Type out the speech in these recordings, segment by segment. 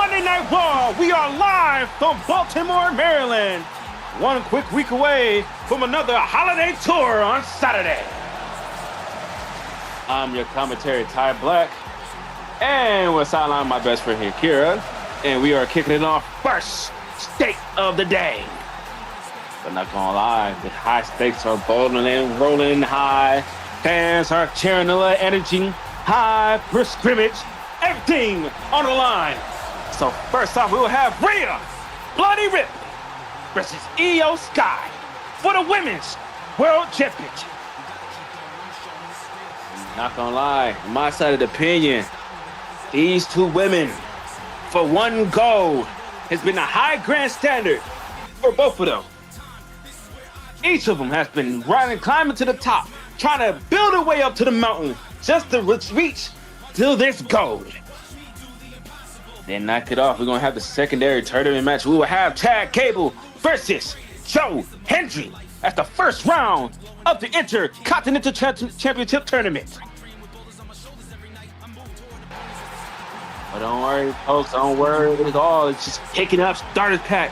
Monday Night RAW. We are live from Baltimore, Maryland. One quick week away from another holiday tour on Saturday. I'm your commentary, Ty Black. And we're sideline my best friend here, Kira. And we are kicking it off first state of the day. But not gonna lie, the high stakes are bowling and rolling high. Fans are cheering a little energy, high per scrimmage, everything on the line. So first off, we will have Rhea Bloody Ripley versus Io Sky for the Women's World Championship. Not gonna lie, on my side of the opinion, these two women for one gold has been a high grand standard for both of them. Each of them has been climbing to the top, trying to build their way up to the mountain just to reach to this gold. Then knock it off. We're going to have the secondary tournament match. We will have Chad Gable versus Joe Hendry as the first round of the Intercontinental Championship tournament. But don't worry, folks. Don't worry at all. It's just picking up starters pack.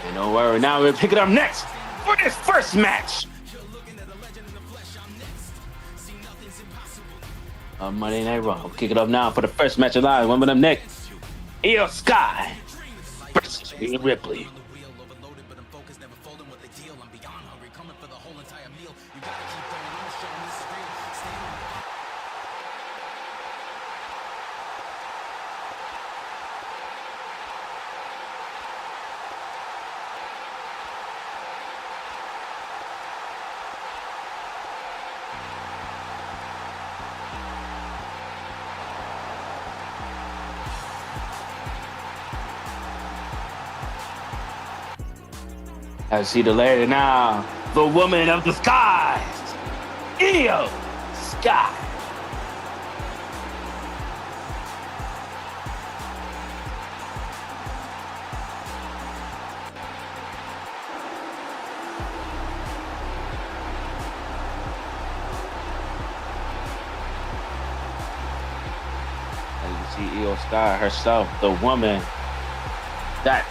And don't worry. Now we're picking up next for this first match. Monday Night RAW. We'll kick it up now for the first match of live. One of them next. Io Sky versus Rhea Ripley. I see the lady now, the woman of the skies, Io Sky. As you see Io Sky herself, the woman that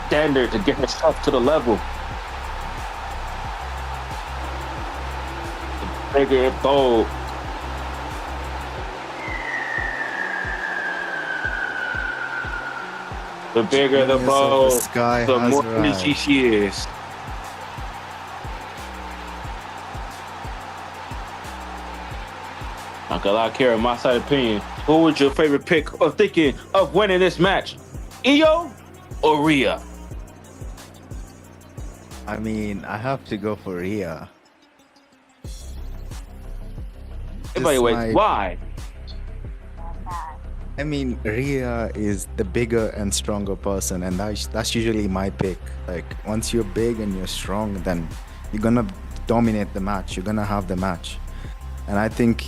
standard to get herself to the level. The bigger it bold. The bigger the bowl, the more energy she is. Not gonna lie, Kara, my side opinion, who was your favorite pick of thinking of winning this match? Io or Rhea? I mean, I have to go for Rhea. Everybody waits. Why? I mean, Rhea is the bigger and stronger person, and that's usually my pick. Like, once you're big and you're strong, then you're gonna dominate the match. You're gonna have the match. And I think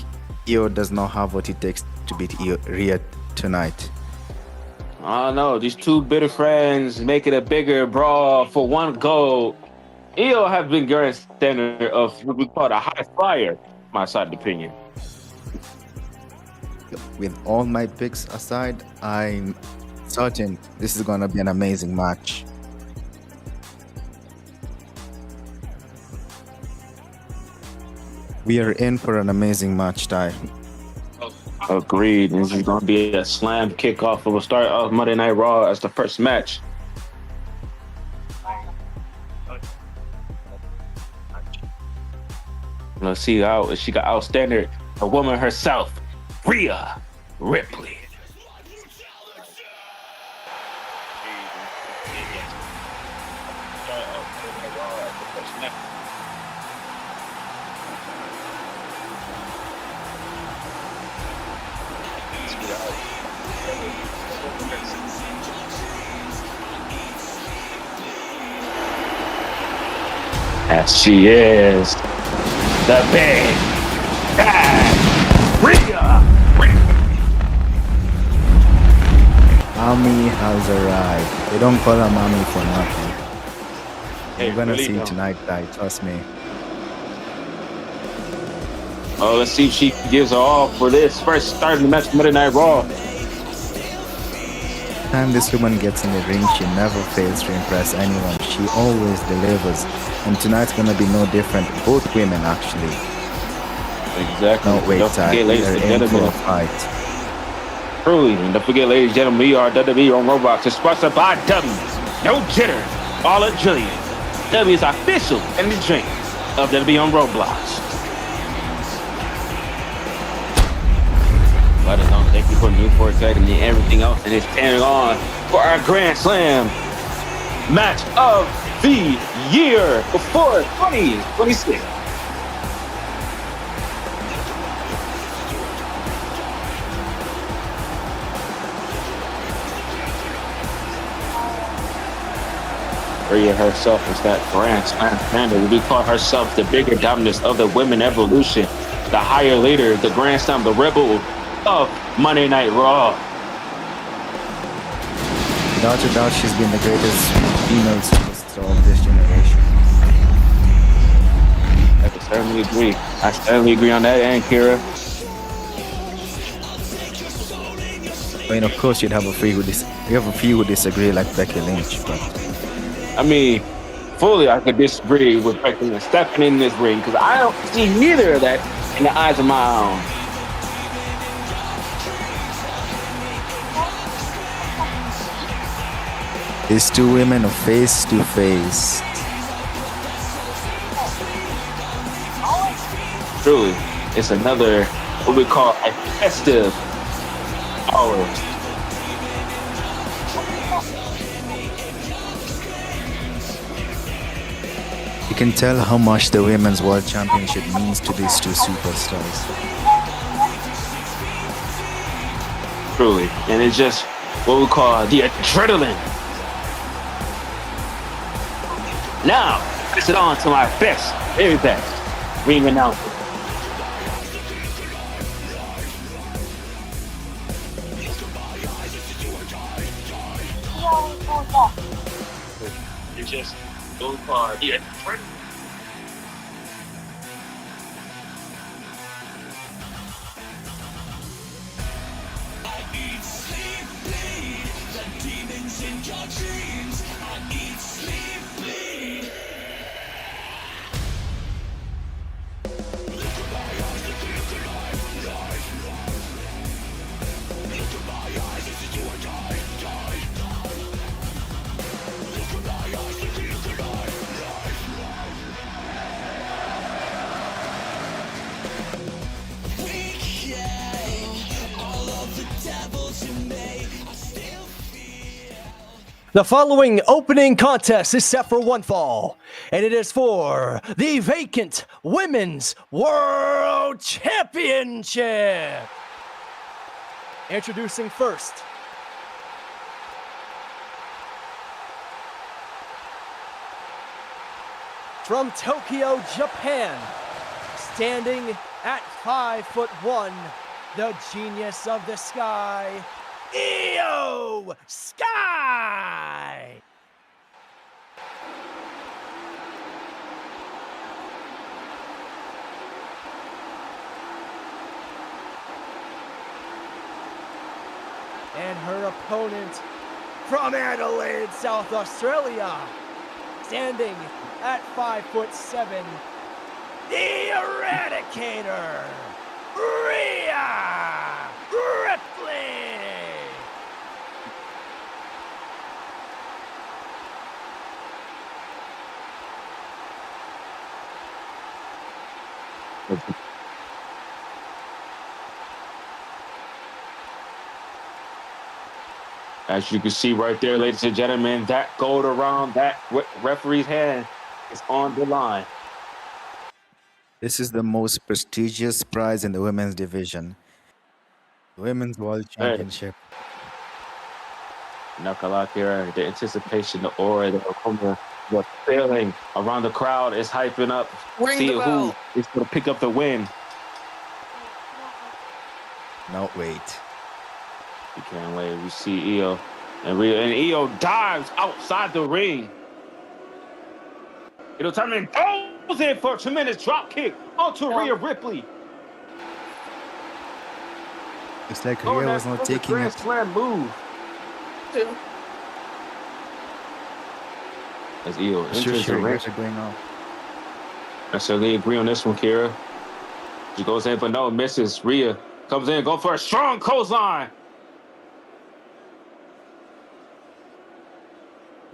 Io does not have what it takes to beat Rhea tonight. I don't know. These two bitter friends make it a bigger brawl for one goal. Io has been grand standard of what we call a high flyer, my side of the opinion. With all my picks aside, I'm certain this is going to be an amazing match. We are in for an amazing match, Ty. Agreed. This is going to be a slam kickoff. We'll start off Monday Night Raw as the first match. Let's see how she got outstanding. A woman herself, Rhea Ripley. As she is the big bad Rhea Ripley. Mommy has arrived. They don't call her mommy for nothing. You're gonna see tonight, Ty. Trust me. Let's see if she gives her all for this first start of the match, Monday Night Raw. Time this woman gets in the ring, she never fails to impress anyone. She always delivers. And tonight's gonna be no different. Both women, actually. Exactly. No, wait, don't forget, ladies and in for gentlemen. a fight. Truly. And don't forget, ladies and gentlemen, we are WWE on Roblox. It's sponsored by W. No jitter. All a jillion. W is official in the drink of WWE on Roblox. But don't thank you for Newport Tech and everything else. And it's standing on for our Grand Slam match of the year before 2026. Rhea herself is that Grand Slam standard. We call herself the bigger dominance of the women evolution, the higher leader, the Grand Slam, the rebel of Monday Night Raw. Without a doubt, she's been the greatest female superstar of this generation. I can certainly agree. I certainly agree on that end, Kira. I mean, of course, you'd have a few who disagree, like Becky Lynch, but I mean, fully I could disagree with Becky Lynch stepping in this ring because I don't see neither of that in the eyes of my own. these two women are face to face. Truly, it's another what we call a festive hour. You can tell how much the Women's World Championship means to these two superstars. Truly, and it's just what we call the adrenaline. Now, pass it on to my best, very best ring announcer. It's just what we call the adrenaline. The following opening contest is set for one fall, and it is for the vacant Women's World Championship. Introducing first, from Tokyo, Japan, standing at 5'1", the genius of the sky, Io Sky! And her opponent from Adelaide, South Australia, standing at 5'7", the Eradicator, Rhea Ripley! As you can see right there, ladies and gentlemen, that gold around that referee's hand is on the line. This is the most prestigious prize in the women's division. The Women's World Championship. Not gonna lie here, the anticipation, the aura, the feeling around the crowd is hyping up. See who is gonna pick up the win. No, wait. You can't wait. We see Io, and Io dives outside the ring. It'll turn and goes in for a tremendous drop kick onto Rhea Ripley. It's like Oh, Rhea that was not fucking taking Grand it. Slam move. Two. As Io It's just enters the sheer ring. aggression going on. I certainly agree on this one, Kira. She goes in, but no, misses. Rhea comes in, going for a strong clothesline.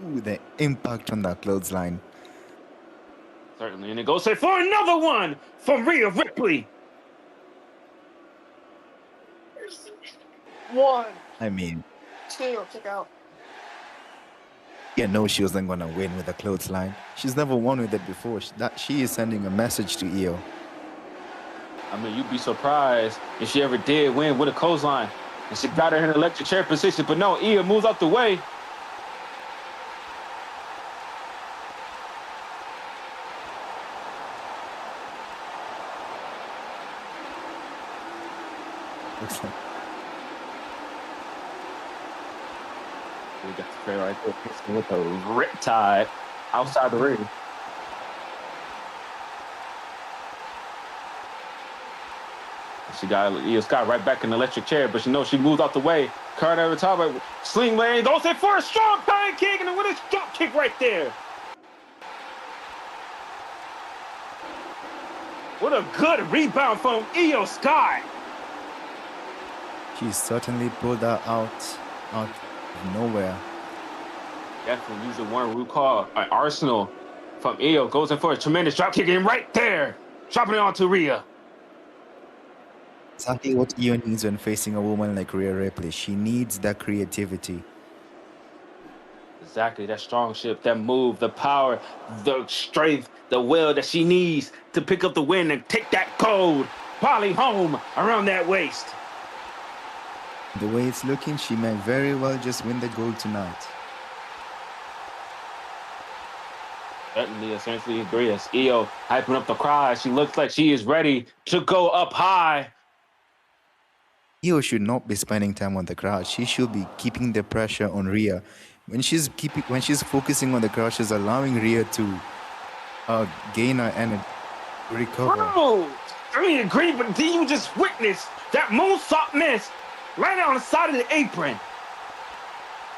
Ooh, the impact on that clothesline. Certainly, and it goes in for another one from Rhea Ripley. One. I mean, Two. Kick out. yeah, no, she wasn't gonna win with a clothesline. She's never won with it before. She is sending a message to Io. I mean, you'd be surprised if she ever did win with a clothesline. And she got her in an electric chair position, but no, Io moves out the way. Looks like We got the play right there, kissing with a riptide outside the ring. She got Io Sky right back in the electric chair, but she knows she moves out the way. Carter over top, sling lane, goes in for a strong pain kick, and with a drop kick right there. What a good rebound from Io Sky. she certainly pulled that out of nowhere. Definitely using one we call an arsenal from Io. Goes in for a tremendous drop kick, and right there, dropping it onto Rhea. Exactly what Io needs when facing a woman like Rhea Ripley. She needs that creativity. Exactly, that strong ship, that move, the power, the strength, the will that she needs to pick up the win and take that gold probably home around that waist. The way it's looking, she may very well just win the gold tonight. Certainly, essentially agree. As Io hyping up the crowd, she looks like she is ready to go up high. Io should not be spending time on the crowd. She should be keeping the pressure on Rhea. When she's focusing on the crowd, she's allowing Rhea to gain her energy, recover. Bro, I mean, agree, but did you just witness that moonsault miss right on the side of the apron?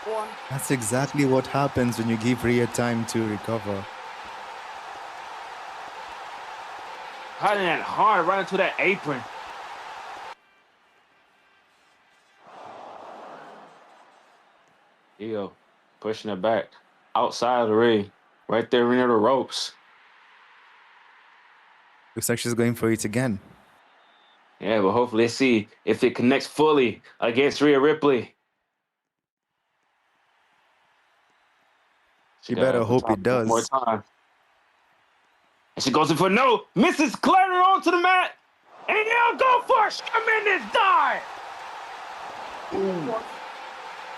One. That's exactly what happens when you give Rhea time to recover. Hitting that hard right into that apron. Io pushing it back outside of the ring, right there near the ropes. Looks like she's going for it again. Yeah, but hopefully let's see if it connects fully against Rhea Ripley. You better hope it does. More time. And she goes in for no, misses clattering onto the mat, and they'll go for a tremendous dive. One.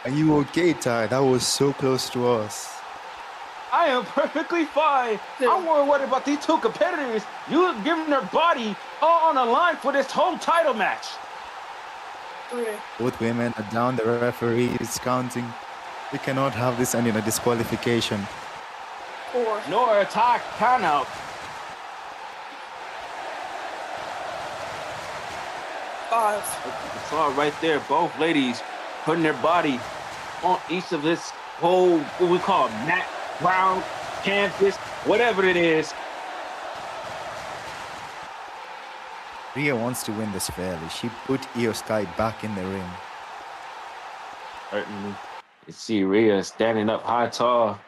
Are you okay, Ty? That was so close to us. I am perfectly fine. Yeah. I'm more worried about these two competitors. You giving their body all on the line for this whole title match. Three. Both women are down. The referee is counting. We cannot have this end in a disqualification. Four. Nor a tie count out. Five. You saw it right there. Both ladies putting their body on each of this whole, what we call mat, ground, canvas, whatever it is. Rhea wants to win this fairly. She put Io Sky back in the ring. Certainly. You see Rhea standing up high, tall,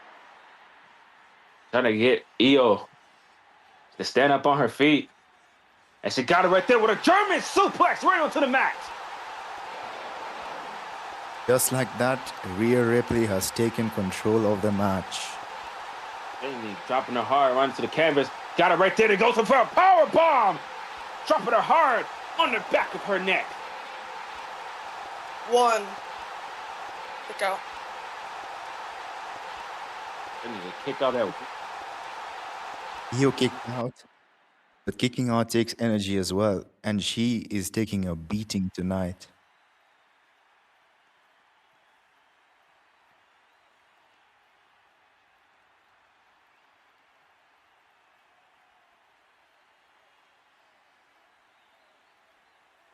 trying to get Io to stand up on her feet. And she got it right there with a German suplex right onto the mat. Just like that, Rhea Ripley has taken control of the match. Certainly dropping her hard right into the canvas. Got it right there to go for a power bomb. Dropping her hard on the back of her neck. One. Kick out. They need to kick out that. Io kicked out. But kicking out takes energy as well. And she is taking a beating tonight.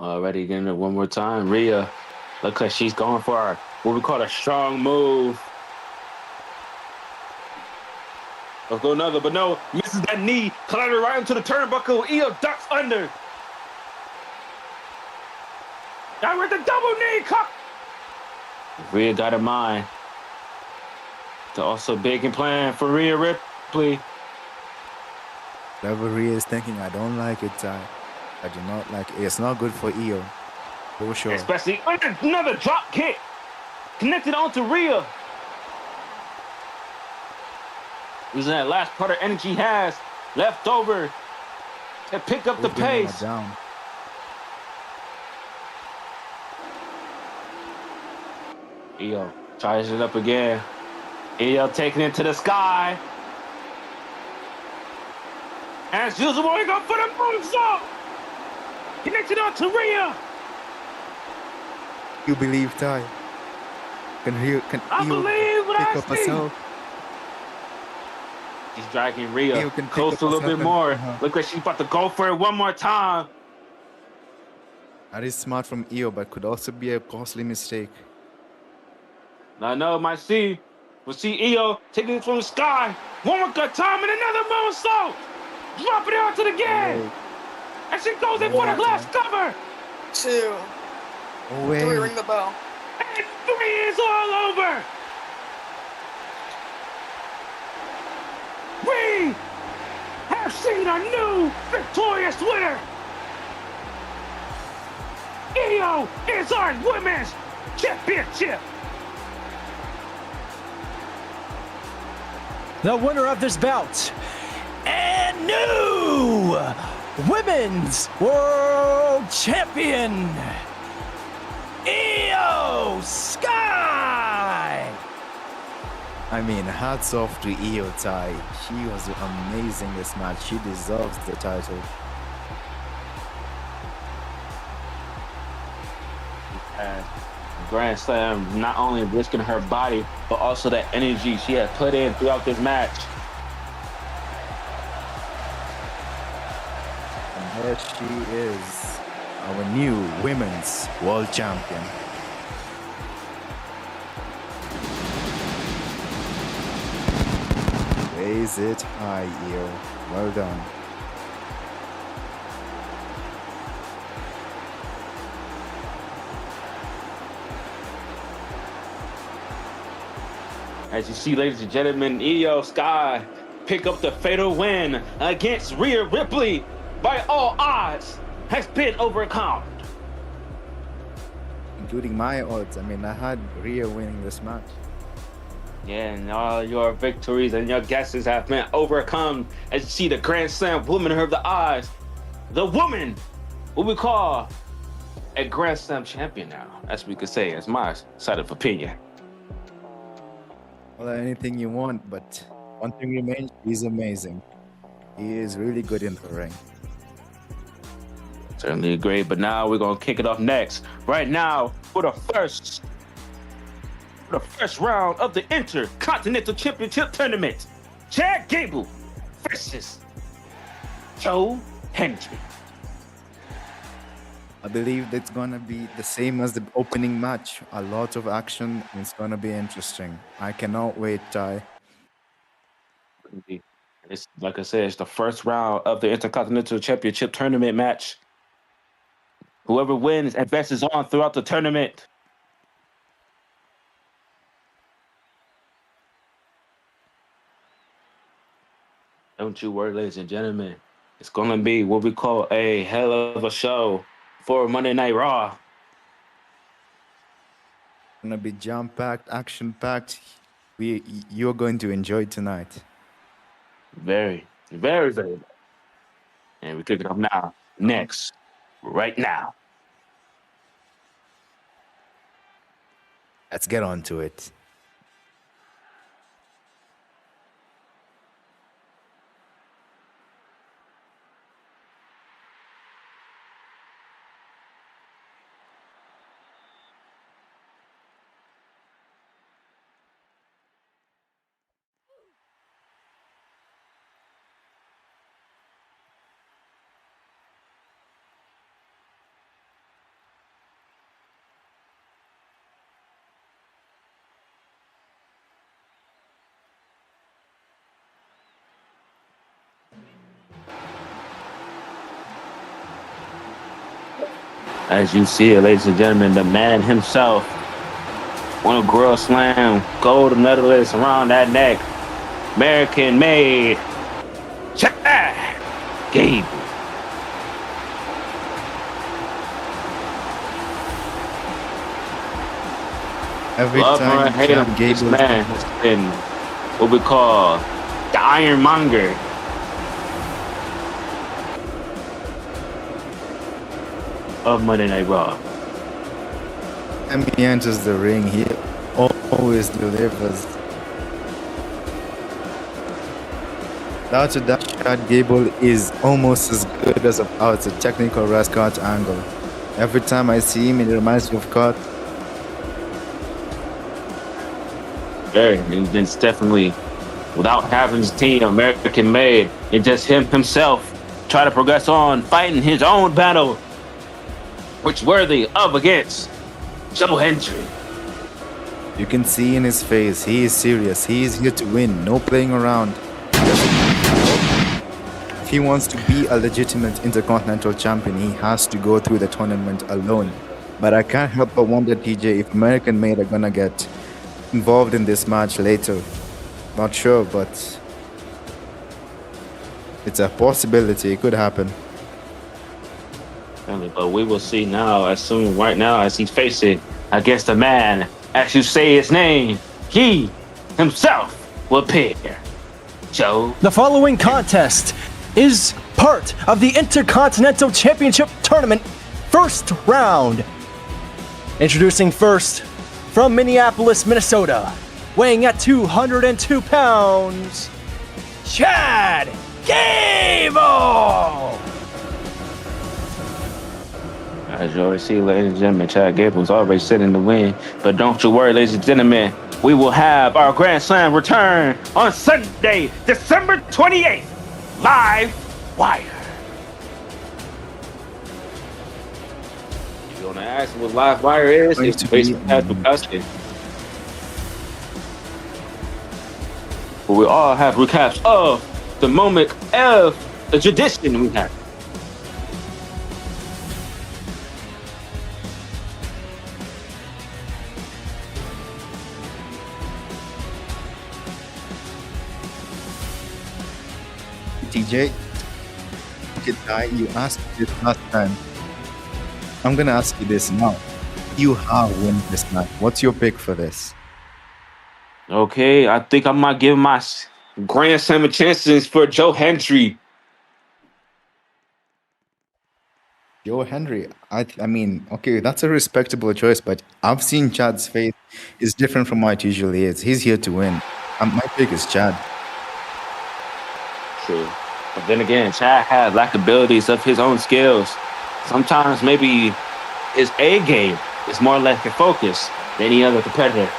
Already getting it one more time. Rhea, look like she's going for what we call a strong move. Let's go another, but no, misses that knee, collided right into the turnbuckle. Io ducks under. Now with the double knee cock. Rhea got in mind to also big and plan for Rhea Ripley. Whatever Rhea is thinking, I don't like it, Ty. I do not like it. It's not good for Io. For sure. Especially another drop kick connected onto Rhea. Using that last part of energy he has left over to pick up the pace. Down. Io tries it up again. Io taking it to the sky. As usual, we go for the moonsault. Connected on to Rhea. You believe, Ty? Can I believe what pick I up see. herself? She's dragging Rhea Can close a little bit more. Look like she's about to go for it one more time. That is smart from Io, but could also be a costly mistake. I know it might see. We'll see Io taking it from the sky. One more good time and another moonsault. Dropping it onto the game. And she goes in for the glass cover. 2. Oh, wait. 3, ring the bell. And 3 is all over. We have seen a new victorious winner. Io is our women's championship. The winner of this bout and new Women's World Champion, Io Sky. I mean, hats off to Io, Ty. She was amazing this match. She deserves the title. Grand Slam, not only risking her body, but also that energy she had put in throughout this match. And there she is, our new Women's World Champion. Raise it high, Io. Well done. As you see, ladies and gentlemen, Io Sky pick up the fatal win against Rhea Ripley. By all odds, has been overcome. Including my odds. I mean, I had Rhea winning this match. Yeah, and all your victories and your guesses have been overcome. As you see, the Grand Slam woman of the odds, the woman, what we call a Grand Slam champion now, as we could say, as my side of opinion. Well, anything you want, but one thing remains, he's amazing. He is really good in the ring. Certainly agree, but now we're gonna kick it off next. Right now, for the first round of the Intercontinental Championship Tournament, Chad Gable versus Joe Hendry. I believe it's gonna be the same as the opening match. A lot of action. It's gonna be interesting. I cannot wait, Ty. It's like I said, it's the first round of the Intercontinental Championship Tournament match. Whoever wins advances on throughout the tournament. Don't you worry, ladies and gentlemen. It's going to be what we call a hell of a show for Monday Night Raw. Gonna be jam-packed, action-packed. You're going to enjoy tonight. Very, very, very. And we kick it off now. Next. Right now. Let's get on to it. As you see it, ladies and gentlemen, the man himself won a Grand Slam gold medalist around that neck. American made Chad Gable. Every Love or time hate him, Chad this Gable, man has been what we call the Ironmonger. Of Monday Night Raw. when he enters the ring, he always delivers. Without a doubt, Chad Gable is almost as good as it's a technical Kurt Angle. Every time I see him, it reminds me of Kurt. Very, and it's definitely without having his team American made, and just him himself try to progress on, fighting his own battle, which worthy of against Joe Hendry. You can see in his face, he is serious. He is here to win, no playing around. If he wants to be a legitimate Intercontinental champion, he has to go through the tournament alone. But I can't help but wonder, TJ, if American Made are gonna get involved in this match later. Not sure, but it's a possibility. It could happen. But we will see now, right now, as he's facing against a man, as you say his name, he himself will appear. Joe. The following contest is part of the Intercontinental Championship Tournament first round. Introducing first, from Minneapolis, Minnesota, weighing at 202 pounds, Chad Gable! As you already see, ladies and gentlemen, Chad Gable's already sitting in the win. But don't you worry, ladies and gentlemen, we will have our Grand Slam return on Sunday, December 28th, live wire. If you want to ask what live wire is, it's basically custody. But we all have recaps of the moment of the tradition we have. TJ, you asked me this last time. I'm gonna ask you this now. You have won this match. What's your pick for this? Okay, I think I might give my Grand Slam chances for Joe Hendry. Joe Hendry. I mean, okay, that's a respectable choice, but I've seen Chad's face is different from what it usually is. He's here to win. My pick is Chad. True. But then again, Chad has lackabilities of his own skills. Sometimes maybe his A game is more lack of focus than any other competitor.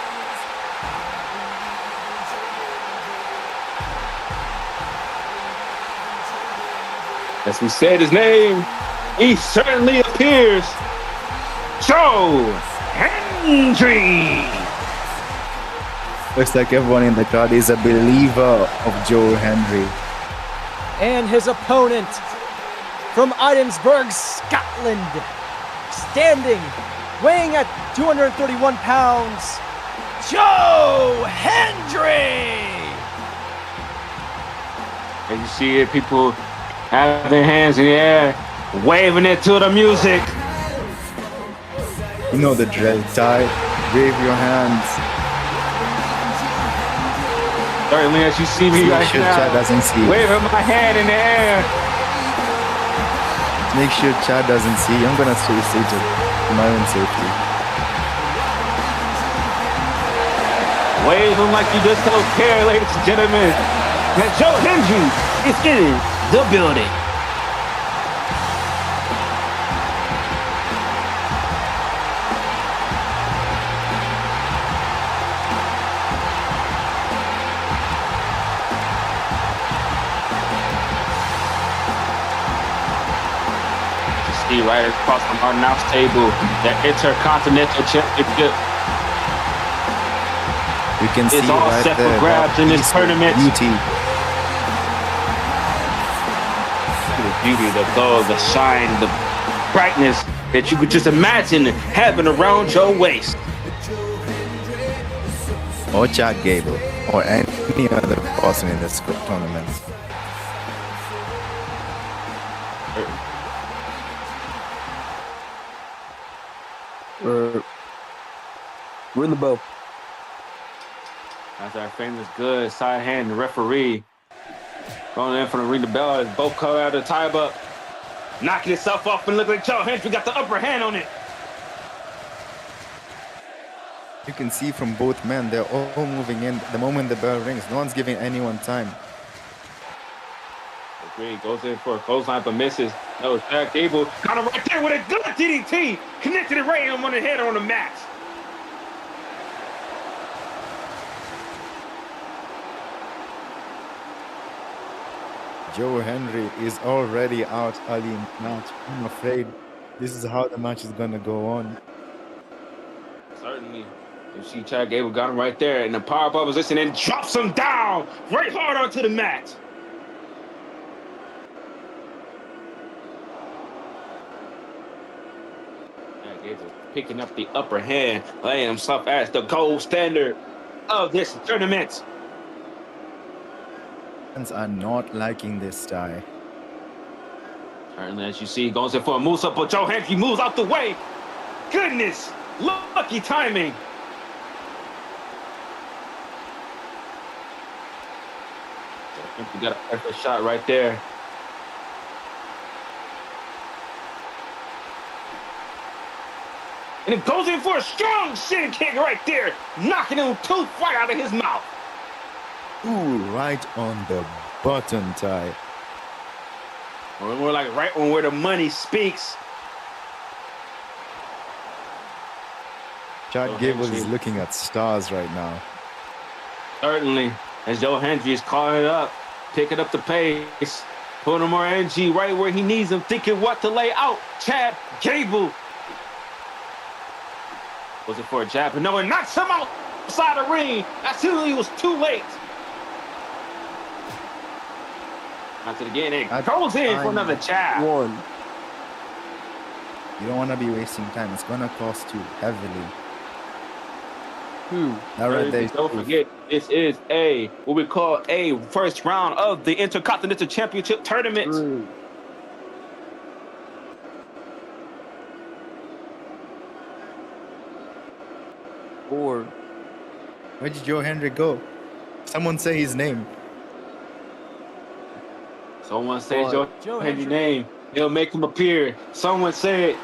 As we said his name, he certainly appears. Joe Hendry. Looks like everyone in the crowd is a believer of Joe Hendry. And his opponent from Edinburgh, Scotland, standing, weighing at 231 pounds, Joe Hendry! As you see it, people have their hands in the air, waving it to the music. You know the drill, Ty. Wave your hands. Certainly, as you see me right sure now, Chad doesn't see you. waving my hand in the air. Make sure Chad doesn't see you. I'm gonna stay seated for my own safety. Wave him like you just don't care, ladies and gentlemen. And Joe Hendry is in the building. See right across from our announce table, the Intercontinental Championship You can see is all right set there. for grabs in this peaceful tournament. Beauty. The beauty, the gold, the shine, the brightness that you could just imagine having around your waist. Or Chad Gable, or any other person in this tournament. Ring the bell. That's our famous good side hand referee. Going in for the ring the bell as both come out of the tie up. Knocking itself off and look like Joe Hendry got the upper hand on it. You can see from both men, they're all moving in the moment the bell rings. No one's giving anyone time. Agreed. Goes in for a clothesline but misses. That was Chad Gable. Got him right there with a good DDT. Connected it right him on the head on the match. Joe Hendry is already out early in the match. I'm afraid this is how the match is gonna go on. Certainly. You see Chad Gable got him right there in the powerbomb position and drops him down right hard onto the mat. Chad Gable picking up the upper hand, laying himself as the gold standard of this tournament. Fans are not liking this tie. Certainly, as you see, goes in for a moose up, but Joe Hendry moves out the way. Goodness, lucky timing. You got a perfect shot right there. And it goes in for a strong shin kick right there, knocking him tooth right out of his mouth. Ooh, right on the button, Ty. Or more like right on where the money speaks. Chad Gable is looking at stars right now. Certainly, as Joe Hendry is calling it up, picking up the pace, putting more energy right where he needs him, thinking what to lay out. Chad Gable. Was it for a jab? But no, it knocks him outside the ring. As soon as he was too late. Knocks it again. It goes in for another jab. One. You don't want to be wasting time. It's going to cost you heavily. Two. All right, there. Don't forget, this is what we call a first round of the Intercontinental Championship Tournament. 3. 4. Where did Joe Hendry go? Someone say his name. Someone say Joe Hendry's name. He'll make him appear. Someone say it.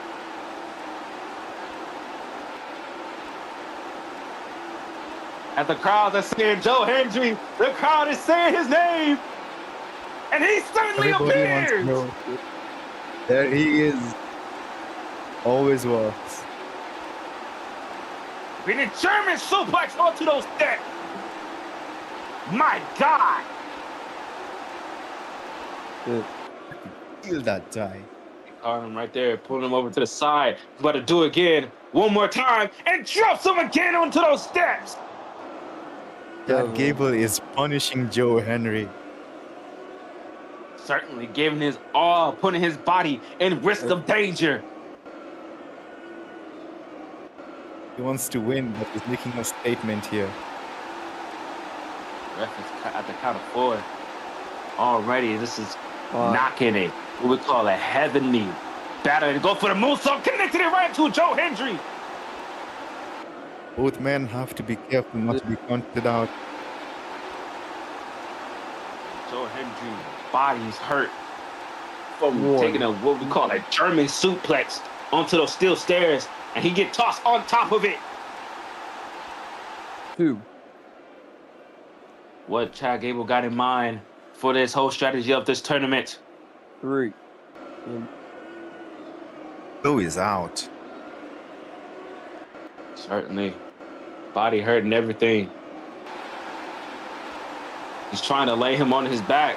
As the crowd is saying Joe Hendry, the crowd is saying his name. And he certainly Everybody wants to appears. know. There he is. Always works. With a German suplex onto those steps. My God. Good. Feel that tie. Caught him right there, pulling him over to the side. He's about to do it again, one more time, and drops him again onto those steps. Chad Gable is punishing Joe Hendry. Certainly giving his all, putting his body in risk of danger. He wants to win, but he's making a statement here. Ref is at the count of 4. Already, this is 5. knocking it. What we call a heavenly battle. To go for the moonsault, connected it right to Joe Hendry. Both men have to be careful not to be counted out. Joe Hendry's body's hurt from taking a what we call a German suplex onto those steel stairs, and he get tossed on top of it. 2. What Chad Gable got in mind for this whole strategy of this tournament? 3. Joe is out. Certainly. Body hurt and everything. He's trying to lay him on his back.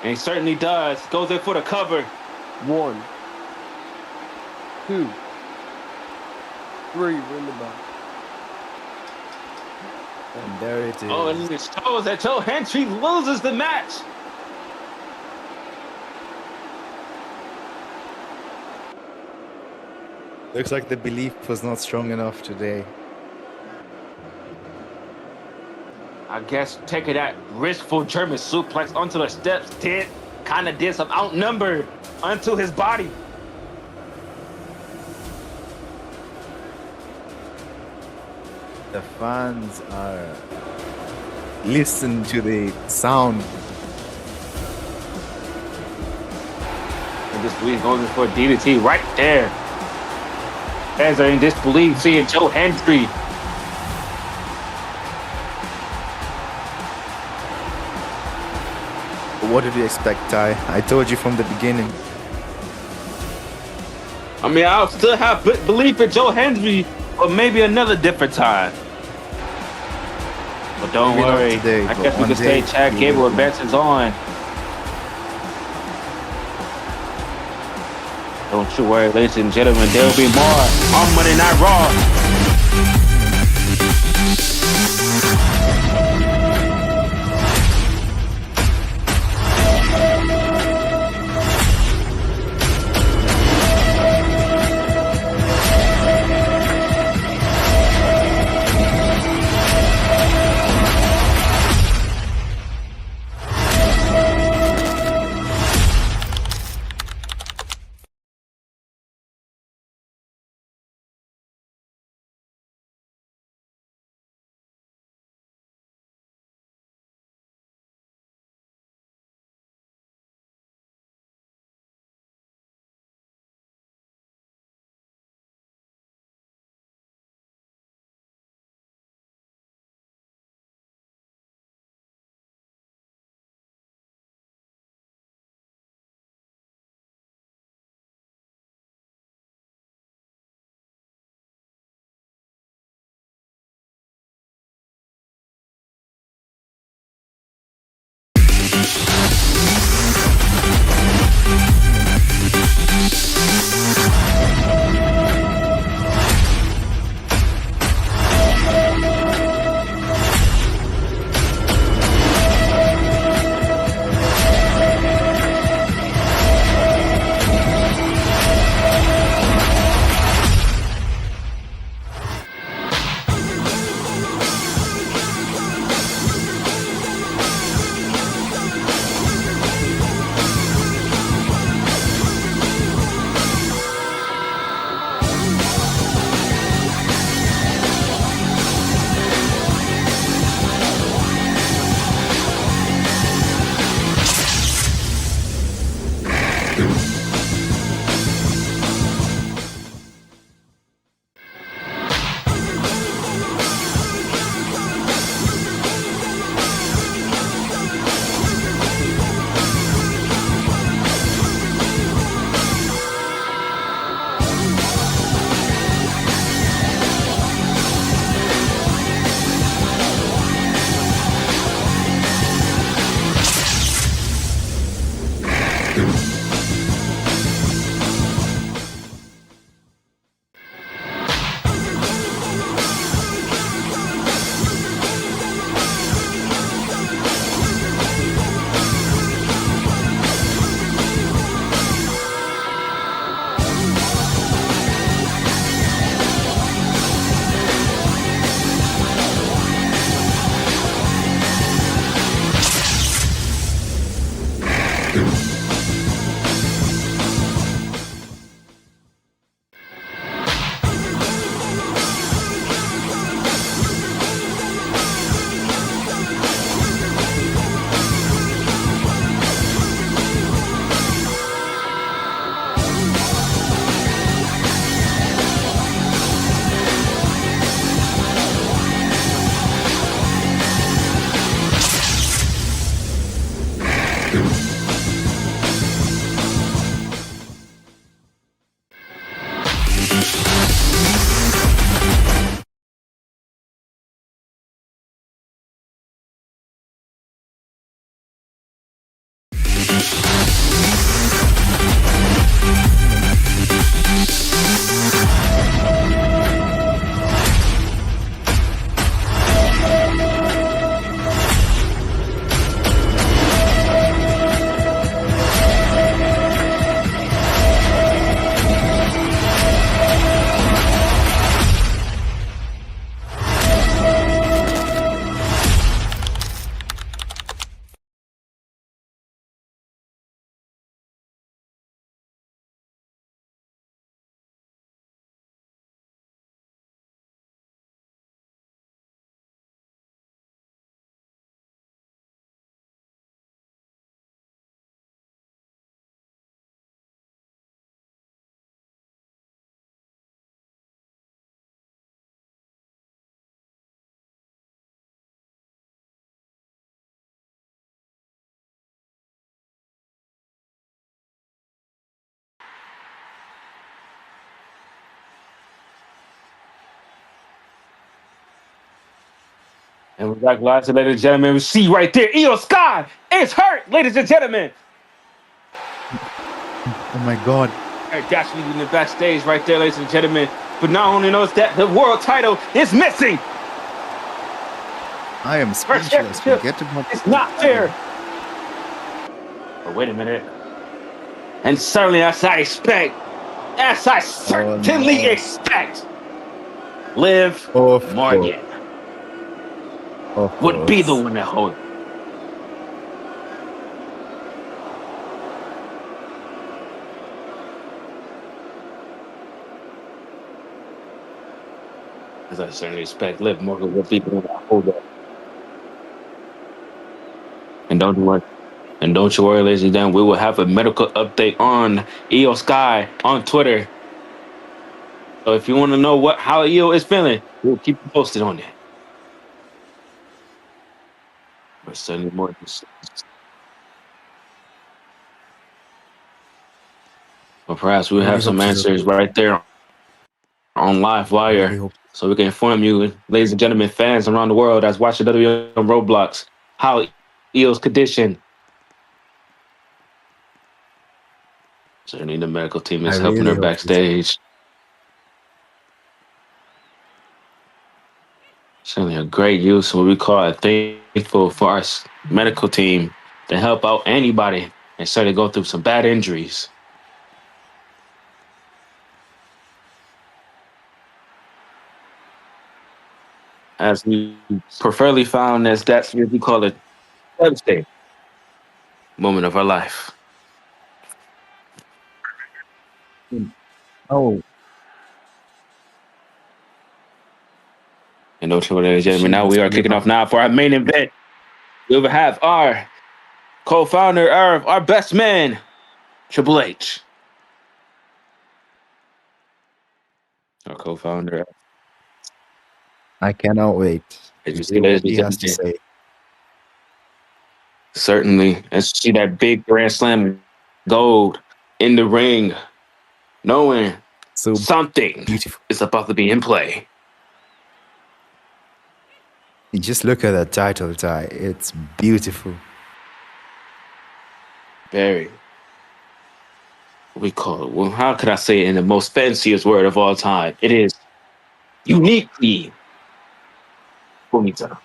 And he certainly does. Goes in for the cover. 1. 2. 3. Ring the bell. And there it is. Oh, and it shows that Joe Hendry loses the match. Looks like the belief was not strong enough today. I guess taking that riskful German suplex onto the steps kind of did some outnumbered onto his body. The fans are listen to the sound. In disbelief goes for DDT right there. Fans are in disbelief seeing Joe Hendry. What did you expect, Ty? I told you from the beginning. I mean, I'll still have belief in Joe Hendry, but maybe another different time. But don't Maybe not worry. today, I but guess we one can say day Chad we Gable will. advances on. Don't you worry, ladies and gentlemen. There will be more on Monday Night Raw. And we're back live, so ladies and gentlemen, we see right there, Io Sky is hurt, ladies and gentlemen. Oh my God. Eric Dashley in the backstage right there, ladies and gentlemen. But not only knows that the world title is missing. I am speechless. Forget about it's not fair. But wait a minute. And certainly, as I certainly expect, Liv Morgan would be the one that holds. As I certainly expect, Liv Morgan will be the one that holds up. And don't you worry, ladies and gentlemen, we will have a medical update on Io Sky on Twitter. So if you want to know how Io is feeling, we'll keep you posted on it. But certainly more. But perhaps we'll have some answers right there on Live Wire, so we can inform you, ladies and gentlemen, fans around the world that's watching WWE on Roblox, how Io's condition. Certainly the medical team is helping her backstage. Certainly a great use of what we call it. Thankful for our medical team to help out anybody and certainly go through some bad injuries. As we preferably found as that's what we call a devastating moment of our life. Oh. And don't you worry, ladies and gentlemen, now we are kicking off now for our main event. We will have our co-founder of our best man, Triple H. Our co-founder. I cannot wait. As you see, ladies and he has to say. Certainly. And see that big Grand Slam gold in the ring, knowing something is about to be in play. You just look at that title tie. It's beautiful. Very. We call it, well, how could I say it in the most fanciest word of all time? It is uniquely bonita.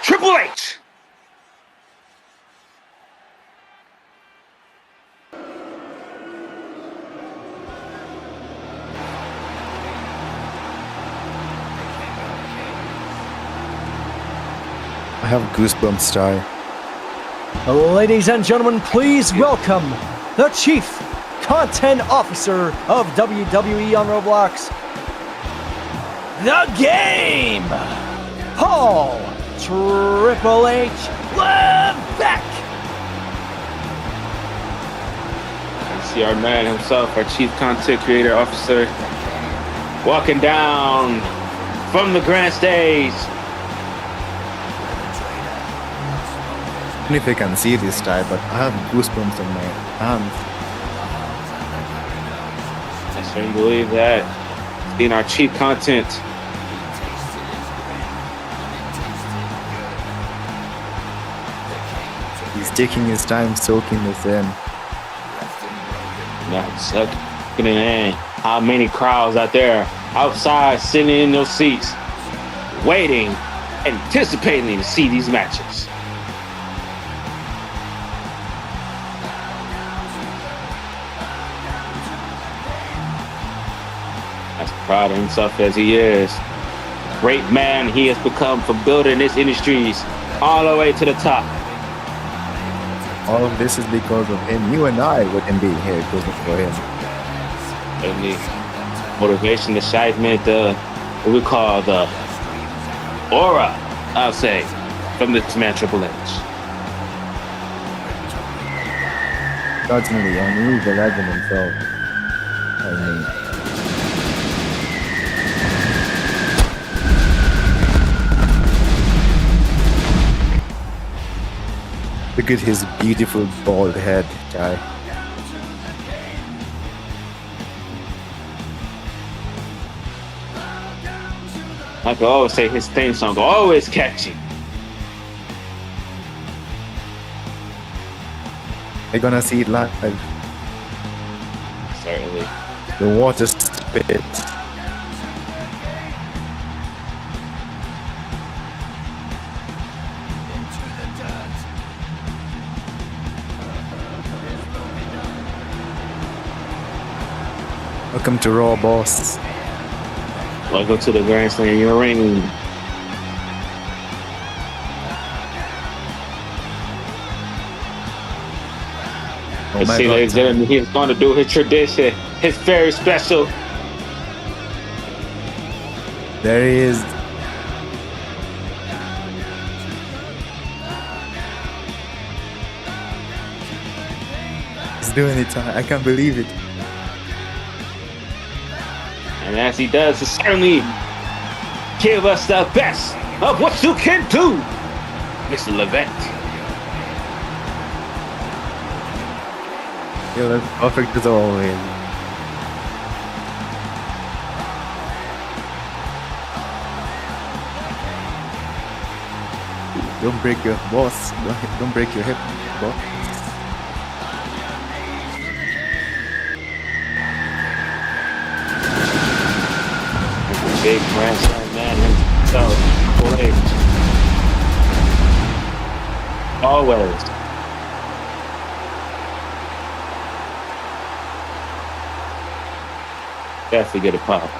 Triple H. I have goosebumps, Ty. Ladies and gentlemen, please welcome the Chief Content Officer of WWE on Roblox, The Game, Paul Triple H Levesque. See our man himself, our Chief Content Creator Officer, walking down from the grand stage. I don't know if you can see this, Ty, but I have goosebumps on my hands. I certainly believe that. Being our Chief Content. He's taking his time soaking this in. Not sucking it in. How many crowds out there outside sitting in those seats, waiting, anticipating to see these matches. As proud of himself as he is. Great man he has become from building this industries all the way to the top. All of this is because of him. You and I wouldn't be here if it wasn't for him. And the motivation, excitement, what we call the aura, I'll say, from this man Triple H. Certainly, I mean, he's the legend himself. I mean, look at his beautiful bald head, guy. Like I always say, his theme song always catchy. They're gonna see it live. Certainly. The water spit. Welcome to Raw, boss. Welcome to the Grand Slam in your ring. Oh Let's my see, God. ladies and gentlemen, he's going to do his tradition, his very special. There he is. He's doing it. I can't believe it. And as he does, he certainly give us the best of what you can do, Mr. Levesque. Yeah, that's perfect as always. Don't break your boss. Don't break your hip, boss. Big Grand Slam man himself. Great. Always. Definitely get a pop.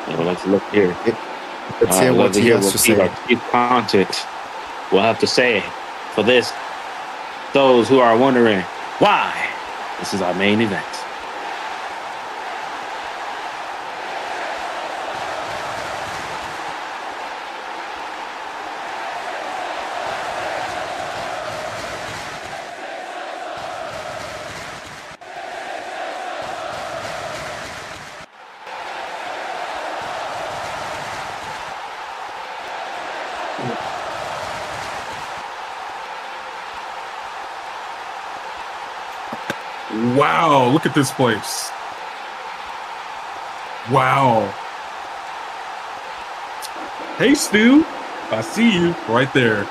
Well, let's look here. Let's hear what he has to say. Our chief content will have to say for this. Those who are wondering why this is our main event. Wow, look at this place. Wow. Hey, Stu. I see you right there.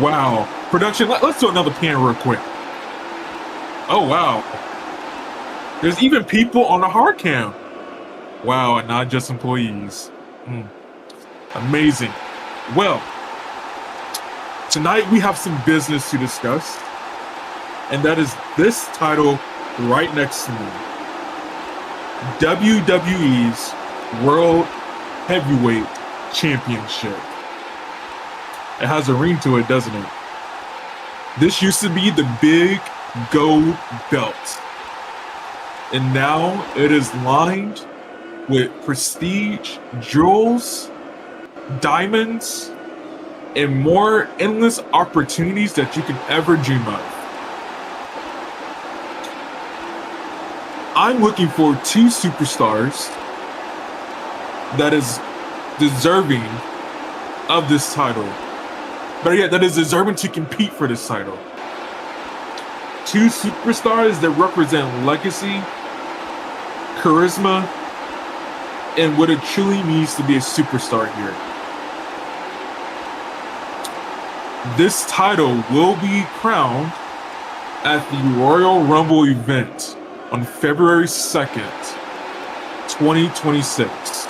Wow. Production, let's do another pan real quick. Oh, wow. There's even people on the hard cam. Wow, and not just employees. Amazing. Well, tonight we have some business to discuss. And that is this title right next to me. WWE's World Heavyweight Championship. It has a ring to it, doesn't it? This used to be the big gold belt. And now it is lined with prestige, jewels, diamonds, and more endless opportunities that you can ever dream of. I'm looking for two superstars that is deserving of this title. Better yet, that is deserving to compete for this title. Two superstars that represent legacy, charisma, and what it truly means to be a superstar here. This title will be crowned at the Royal Rumble event on February 2nd, 2026.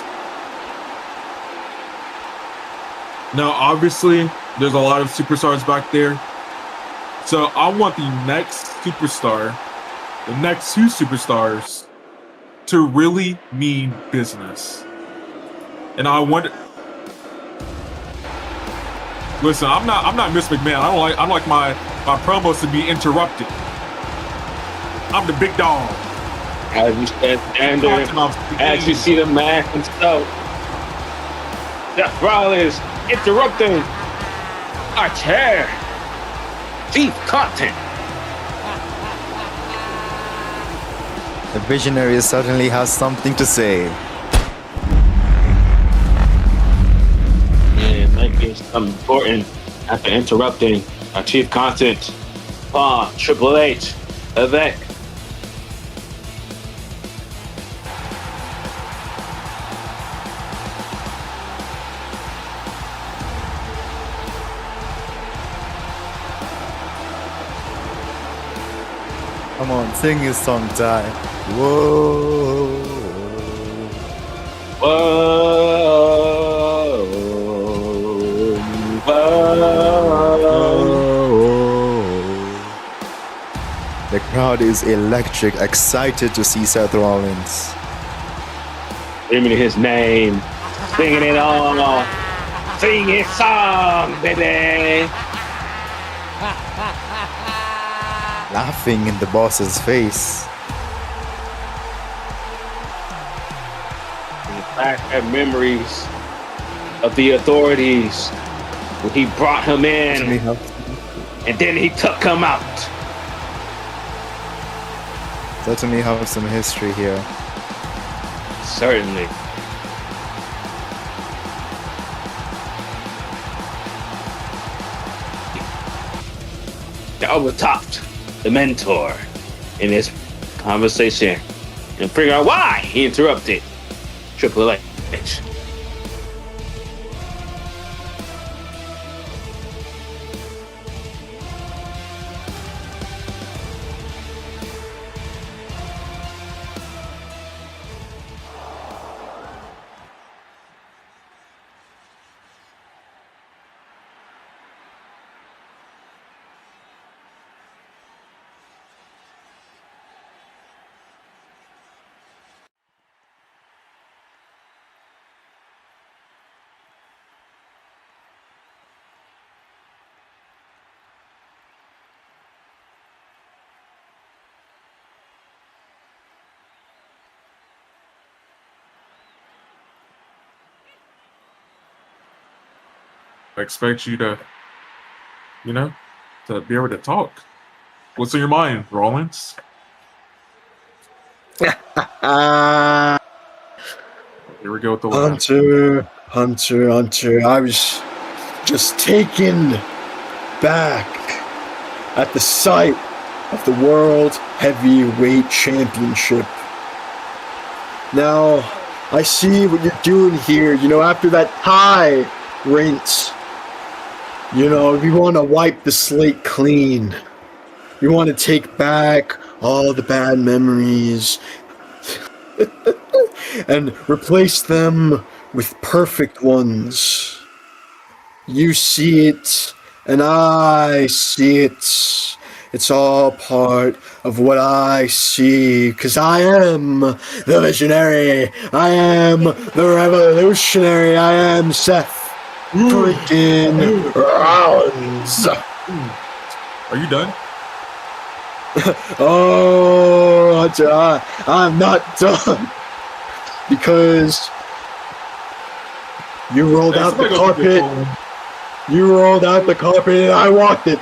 Now, obviously, there's a lot of superstars back there. So I want the next superstar, the next two superstars, to really mean business. And I want. Listen, I'm not Miss McMahon. I don't like my promos to be interrupted. I'm the big dog. As you said, standard, as you see the man himself, Seth Rollins interrupting our chair, Chief Content. The visionary certainly has something to say. And making something important after interrupting our Chief Content on Triple H event. Come on, sing his song, Ty. Whoa. Whoa, whoa. The crowd is electric, excited to see Seth Rollins. Screaming his name, singing it all, sing his song, baby. Laughing in the boss's face. Back at memories of the authorities when he brought him in and then he took him out. Certainly have some history here. Certainly. Double topped the mentor in this conversation and figure out why he interrupted Triple H. I expect you to, to be able to talk. What's on your mind, Rollins? Here we go with the Hunter. I was just taken back at the sight of the World Heavyweight Championship. Now, I see what you're doing here. After that tie rinse, we want to wipe the slate clean. We want to take back all the bad memories and replace them with perfect ones. You see it, and I see it. It's all part of what I see, because I am the visionary. I am the revolutionary. I am Seth freaking Rollins. Are you done? Oh, I'm not done. Because you rolled out the carpet. You rolled out the carpet and I walked it.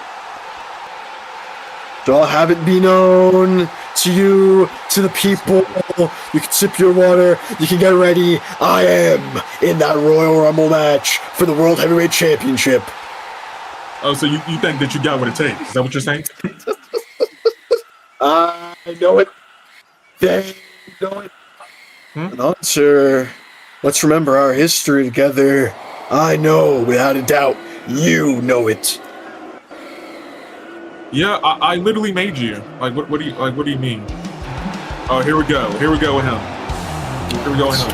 So I'll have it be known to you, to the people. You can sip your water. You can get ready. I am in that Royal Rumble match for the World Heavyweight Championship. Oh, so you think that you got what it takes? Is that what you're saying? I know it. They know it. Not sure. Let's remember our history together. I know, without a doubt, you know it. Yeah, I literally made you. Like, what do you mean? Oh, here we go. Here we go with him. Here we go with him.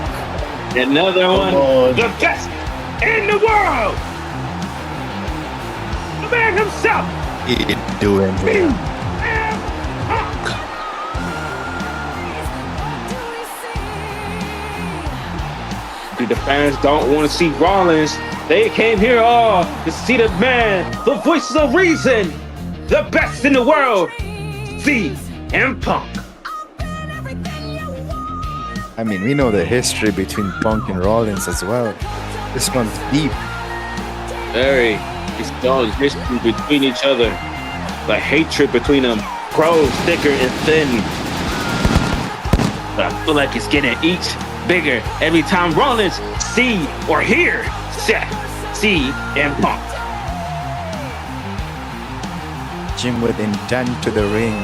Another one. on. The best in the world. The man himself. He didn't do anything. CM Punk. The fans don't want to see Rollins. They came here all to see the man, the voice of reason, the best in the world, CM Punk. I mean, we know the history between Punk and Rollins as well. This one's deep. Very. It's dog history between each other. The hatred between them grows thicker and thin. But I feel like it's getting each bigger every time Rollins see or hear Seth CM Punk. Jim with intent to the ring.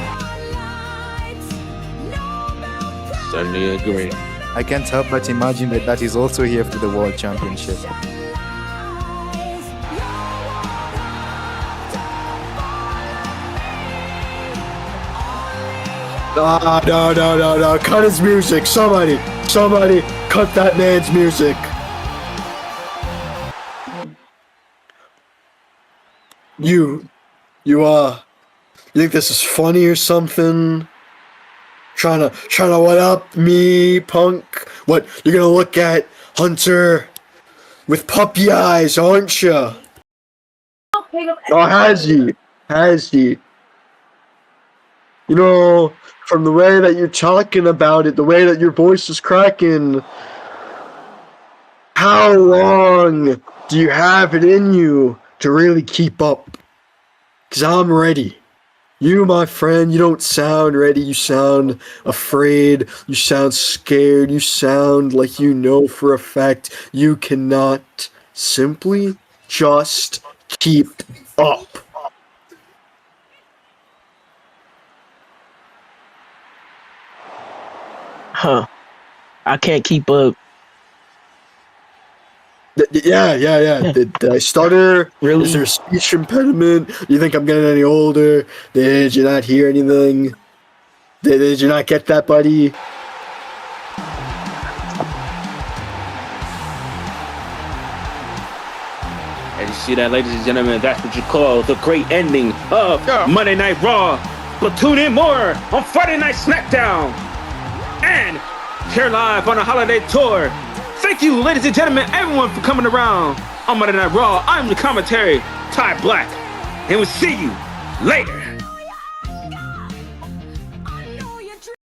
Certainly agree. I can't help but imagine that he's also here for the World Championship. No. Cut his music. Somebody cut that man's music. You think this is funny or something? Trying to what up me, Punk? What, you're gonna look at Hunter with puppy eyes, aren't you? Oh, has he? You know, from the way that you're talking about it, the way that your voice is cracking, how long do you have it in you to really keep up? 'Cause I'm ready. You, my friend, you don't sound ready. You sound afraid. You sound scared. You sound like you know for a fact you cannot simply just keep up. Huh. I can't keep up. Yeah. Did I stutter? Really? Is there a speech impediment? You think I'm getting any older? Did you not hear anything? Did you not get that, buddy? And you see that, ladies and gentlemen, that's what you call the great ending of Monday Night Raw. But tune in more on Friday Night SmackDown. And here live on a holiday tour. Thank you, ladies and gentlemen, everyone for coming around on Monday Night Raw. I'm the commentary, Ty Black, and we'll see you later.